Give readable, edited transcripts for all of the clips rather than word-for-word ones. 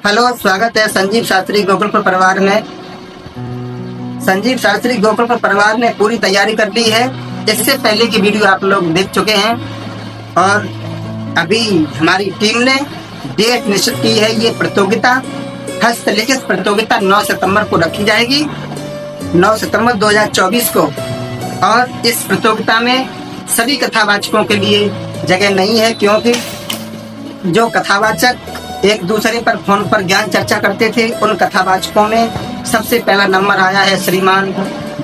Hello, स्वागत है संजीव शास्त्री गोकुलपुर परिवार में। संजीव शास्त्री गोकुलपुर परिवार ने पूरी तैयारी कर ली है। इससे पहले की वीडियो आप लोग देख चुके हैं और अभी हमारी टीम ने डेट निश्चित की है। ये प्रतियोगिता हस्तलिखित प्रतियोगिता 9 सितंबर को रखी जाएगी, 9 सितंबर 2024 को। और इस प्रतियोगिता में सभी कथावाचकों के लिए जगह नहीं है, क्योंकि जो कथावाचक एक दूसरे पर फोन पर ज्ञान चर्चा करते थे, उन कथावाचकों में सबसे पहला नंबर आया है श्रीमान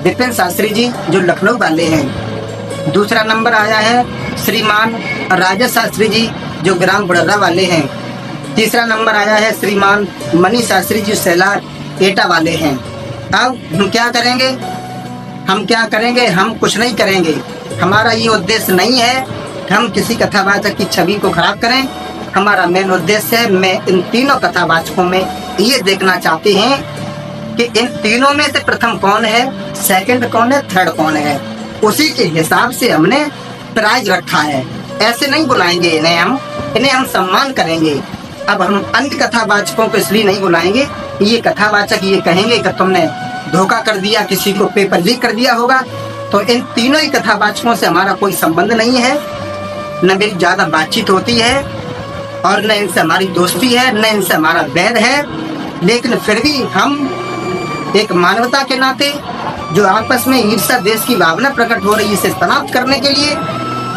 विपिन शास्त्री जी, जो लखनऊ वाले हैं। दूसरा नंबर आया है श्रीमान राजेश शास्त्री जी, जो ग्राम बड़ौदा वाले हैं। तीसरा नंबर आया है श्रीमान मनी शास्त्री जी, सैलार एटा वाले हैं। अब हम क्या करेंगे? हम कुछ नहीं करेंगे। हमारा ये उद्देश्य नहीं है कि हम किसी कथावाचक की छवि को खराब करें। हमारा मेन उद्देश्य है, मैं इन तीनों कथावाचकों में ये देखना चाहते हैं कि इन तीनों में से प्रथम कौन है, सेकंड कौन है, थर्ड कौन है। उसी के हिसाब से हमने प्राइज रखा है। ऐसे नहीं बुलाएंगे इन्हें हम सम्मान करेंगे। अब हम अन्य कथावाचकों को इसलिए नहीं बुलाएंगे, ये कथावाचक ये कहेंगे कि तुमने धोखा कर दिया, किसी को पेपर लीक कर दिया होगा। तो इन तीनों ही कथावाचकों से हमारा कोई संबंध नहीं है, न मेरी ज़्यादा बातचीत होती है और न इनसे हमारी दोस्ती है, न इनसे हमारा वैर है। लेकिन फिर भी हम एक मानवता के नाते जो आपस में ईर्ष्या देश की भावना प्रकट हो रही है, इसे समाप्त करने के लिए,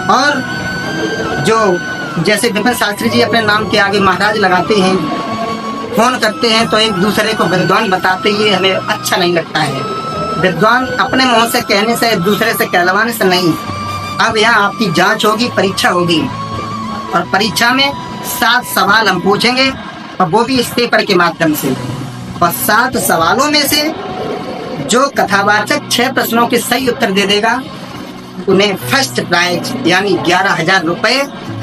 और जो जैसे विपिन शास्त्री जी अपने नाम के आगे महाराज लगाते हैं, फोन करते हैं तो एक दूसरे को विद्वान बताते, ये हमें अच्छा नहीं लगता है। विद्वान अपने मुँह से कहने से, एक दूसरे से कहलवाने से नहीं। अब यहाँ आपकी जांच होगी, परीक्षा होगी, और परीक्षा में 7 सवाल हम पूछेंगे, और वो भी इस पेपर के माध्यम से। और 7 सवालों में से जो कथावाचक 6 प्रश्नों के सही उत्तर दे देगा, उन्हें फर्स्ट प्राइज यानी 11,000 रुपये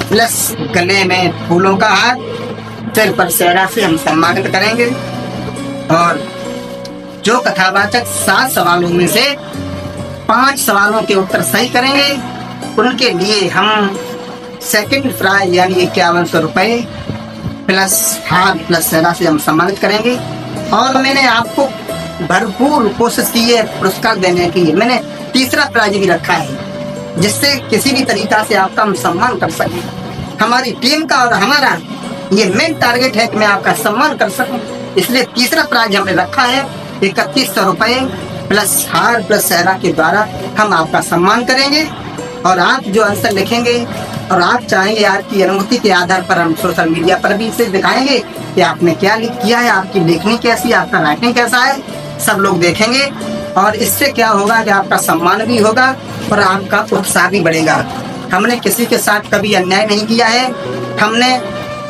प्लस गले में फूलों का हार, सिर पर सेहरा से हम सम्मानित करेंगे। और जो कथावाचक 7 सवालों में से 5 सवालों के उत्तर सही करेंगे, उनके लिए हम सेकंड प्राइज यानी 5100 रुपये प्लस हार प्लस सेहरा से हम सम्मानित करेंगे। और मैंने आपको भरपूर कोशिश की है पुरस्कार देने की। मैंने तीसरा प्राइज भी रखा है, जिससे किसी भी तरीका से आपका हम सम्मान कर सकें। हमारी टीम का और हमारा ये मेन टारगेट है कि मैं आपका सम्मान कर सकूं, इसलिए तीसरा प्राइज हमने रखा है 3100 रुपये प्लस हार प्लस सेहरा के द्वारा हम आपका सम्मान करेंगे। और आप जो आंसर लिखेंगे और आप चाहेंगे, आपकी अनुमति के आधार पर हम सोशल मीडिया पर भी इसे दिखाएंगे कि आपने क्या किया है, आपकी लेखनी कैसी है, आपका राइटिंग कैसा है, सब लोग देखेंगे। और इससे क्या होगा कि आपका सम्मान भी होगा और आपका उत्साह भी बढ़ेगा। हमने किसी के साथ कभी अन्याय नहीं किया है। हमने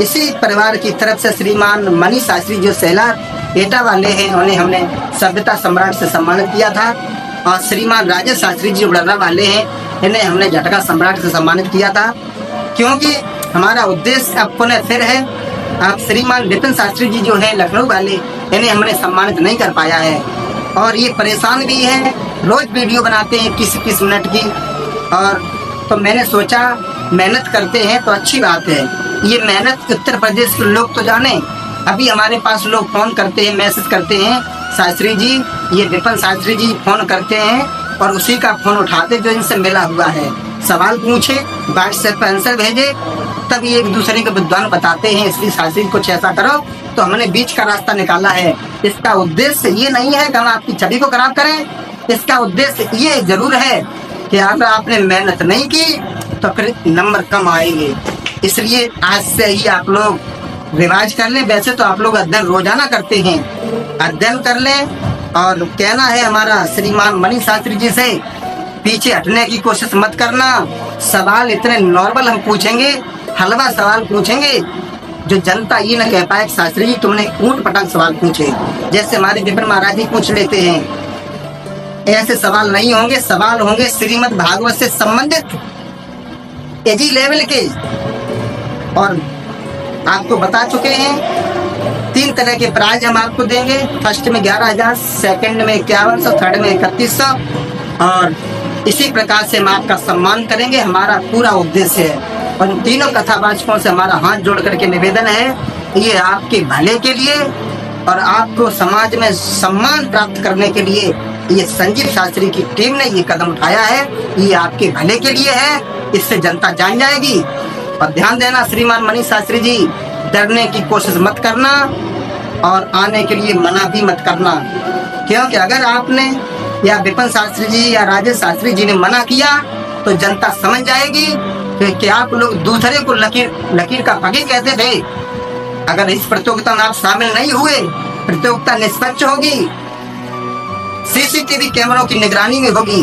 इसी परिवार की तरफ से श्रीमान मनी शास्त्री जो सैलार एटा वाले हैं, उन्हें हमने सभ्यता सम्राट से सम्मानित किया था। और श्रीमान राजेश शास्त्री जी बड़ौदा वाले हैं, इन्हें हमने झटका सम्राट से सम्मानित किया था। क्योंकि हमारा उद्देश्य अब पुनः फिर है, आप श्रीमान विपिन शास्त्री जी जो हैं लखनऊ वाले, इन्हें हमने सम्मानित नहीं कर पाया है। और ये परेशान भी हैं, रोज वीडियो बनाते हैं 30-30 मिनट की। और तो मैंने सोचा मेहनत करते हैं तो अच्छी बात है। ये मेहनत उत्तर प्रदेश के लोग तो जाने। अभी हमारे पास लोग फोन करते हैं, मैसेज करते हैं, शास्त्री जी, ये विपिन शास्त्री जी फोन करते हैं, और उसी का फोन उठाते जो इनसे मिला हुआ है, सवाल पूछे, व्हाट्सएप पर आंसर भेजे, तब ये एक दूसरे को विद्वान बताते हैं। इसलिए शास्त्री कुछ ऐसा करो, तो हमने बीच का रास्ता निकाला है। इसका उद्देश्य ये नहीं है कि हम आपकी छवि को खराब करें। इसका उद्देश्य ये जरूर है कि अगर आपने मेहनत नहीं की तो फिर नंबर कम आएंगे। इसलिए आज से ही आप लोग रिवाज कर लें। वैसे तो आप लोग अध्ययन रोजाना करते हैं, अध्ययन कर लें। और कहना है हमारा श्रीमान मनी शास्त्री जी से, पीछे हटने की कोशिश मत करना। सवाल इतने नॉर्मल हम पूछेंगे, हलवा सवाल पूछेंगे, जो जनता ये न कह पाए शास्त्री जी तुमने ऊंट पटांग सवाल पूछे, जैसे हमारे विपिन महाराज जी पूछ लेते हैं। ऐसे सवाल नहीं होंगे। सवाल होंगे श्रीमद् भागवत से संबंधित एजी लेवल के। और आपको बता चुके हैं 3 तरह के प्राइज हम आपको देंगे। फर्स्ट में 11,000, सेकंड में 5100, थर्ड में 3100। और इसी प्रकार से हम आपका सम्मान करेंगे। हमारा पूरा उद्देश्य है। और तीनों कथावाचकों से हमारा हाथ जोड़ करके निवेदन है ये आपके भले के लिए और आपको समाज में सम्मान प्राप्त करने के लिए ये संजीव शास्त्री की टीम ने ये कदम उठाया है। ये आपके भले के लिए है, इससे जनता जान जाएगी। और ध्यान देना श्रीमान मनीष शास्त्री जी, डरने की कोशिश मत करना और आने के लिए मना भी मत करना, क्योंकि अगर आपने या विपिन शास्त्री जी या राजेश शास्त्री जी ने मना किया तो जनता समझ जाएगी कि आप लोग दूसरे को लकीर का फकीर कहते थे। अगर इस प्रतियोगिता में आप शामिल नहीं हुए, प्रतियोगिता निष्पक्ष होगी, सीसीटीवी कैमरों की निगरानी में होगी।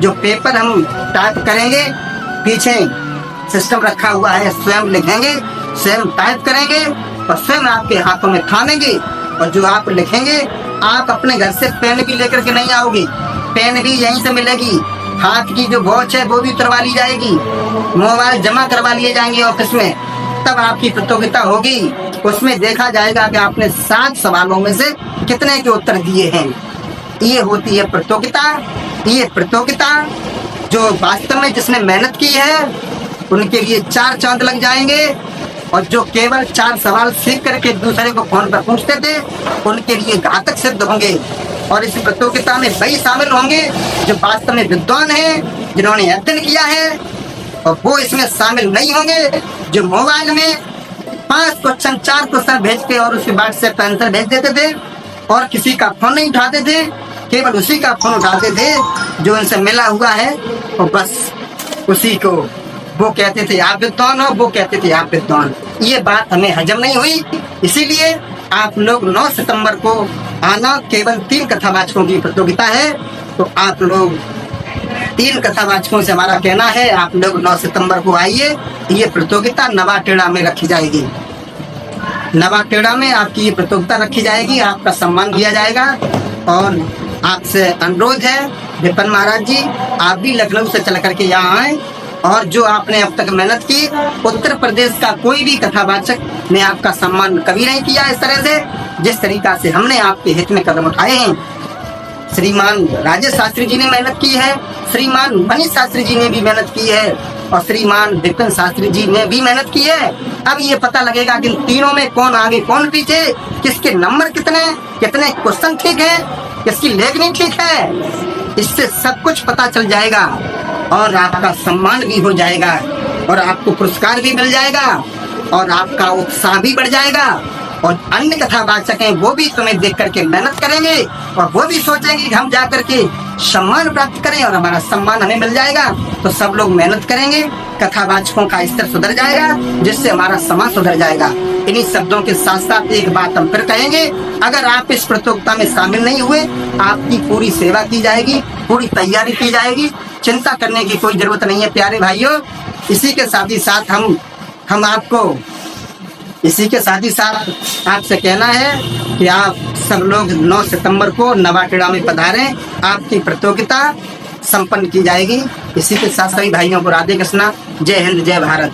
जो पेपर हम टाइप करेंगे, पीछे सिस्टम रखा हुआ है, स्वयं लिखेंगे, स्वयं टाइप करेंगे और स्वयं आपके हाथों में थामेंगे। और जो आप लिखेंगे, आप अपने घर से पेन भी लेकर के नहीं आओगे, पेन भी यहीं से मिलेगी। हाथ की जो वॉच है वो भी उतरवा ली जाएगी, मोबाइल जमा करवा लिए जाएंगे ऑफिस में, तब आपकी प्रतियोगिता होगी। उसमें देखा जाएगा कि आपने 7 सवालों में से कितने के उत्तर दिए हैं। ये होती है प्रतियोगिता। ये प्रतियोगिता जो वास्तव में जिसने मेहनत की है उनके लिए 4 चांद लग जाएंगे, और जो केवल 4 सवाल सीख करके दूसरे को फोन पर पूछते थे उनके लिए घातक सिद्ध होंगे। और इस प्रतियोगिता में वही शामिल होंगे जो वास्तव में विद्वान हैं, जिन्होंने अध्ययन किया है, और वो इसमें शामिल नहीं होंगे जो मोबाइल में 5 क्वेश्चन 4 क्वेश्चन भेज के और उसके बाद से आंसर भेज देते थे और किसी का फोन नहीं उठाते थे, केवल उसी का फोन उठाते थे जो इनसे मिला हुआ है, और बस उसी को वो कहते थे आप विद्वान हो, वो कहते थे आप विद्वान। ये बात हमें हजम नहीं हुई, इसीलिए आप लोग 9 सितंबर को आना। केवल 3 कथावाचकों की प्रतियोगिता है, तो आप लोग 3 कथावाचकों से हमारा कहना है आप लोग 9 सितंबर को आइए। ये प्रतियोगिता नवाटेड़ा में रखी जाएगी, नवाटेड़ा में आपकी ये प्रतियोगिता रखी जाएगी, आपका सम्मान किया जाएगा। और आपसे अनुरोध है विपिन महाराज जी, आप भी लखनऊ से चल करके यहाँ आए, और जो आपने अब तक मेहनत की, उत्तर प्रदेश का कोई भी कथावाचक ने आपका सम्मान कभी नहीं किया इस तरह से, जिस तरीका से हमने आपके हित में कदम उठाए हैं। श्रीमान राजेश शास्त्री जी ने मेहनत की है, श्रीमान मनीष शास्त्री जी ने भी मेहनत की है, और श्रीमान विपिन शास्त्री जी ने भी मेहनत की है। अब ये पता लगेगा कि इन तीनों में कौन आगे कौन पीछे, किसके नंबर कितने क्वेश्चन ठीक है, किसकी लेखनी ठीक है, इससे सब कुछ पता चल जाएगा और आपका सम्मान भी हो जाएगा और आपको पुरस्कार भी मिल जाएगा और आपका उत्साह भी बढ़ जाएगा। और अन्य कथावाचक हैं वो भी तुम्हें देख करके मेहनत करेंगे और वो भी सोचेंगे कि हम जा करके सम्मान प्राप्त करें और हमारा सम्मान हमें मिल जाएगा। तो सब लोग मेहनत करेंगे, कथावाचकों का स्तर सुधर जाएगा, जिससे हमारा समाज सुधर जाएगा। इन्हीं शब्दों के साथ साथ एक बात हम फिर कहेंगे, अगर आप इस प्रतियोगिता में शामिल नहीं हुए, आपकी पूरी सेवा की जाएगी, पूरी तैयारी की जाएगी, चिंता करने की कोई जरूरत नहीं है प्यारे भाइयों। इसी के साथ ही साथ हम आपको इसी के साथ ही साथ आपसे कहना है कि आप सब लोग 9 सितंबर को नवाटेड़ा में पधारें, आपकी प्रतियोगिता संपन्न की जाएगी। इसी के साथ सभी भाइयों को राधे कृष्णा, जय हिंद, जय भारत।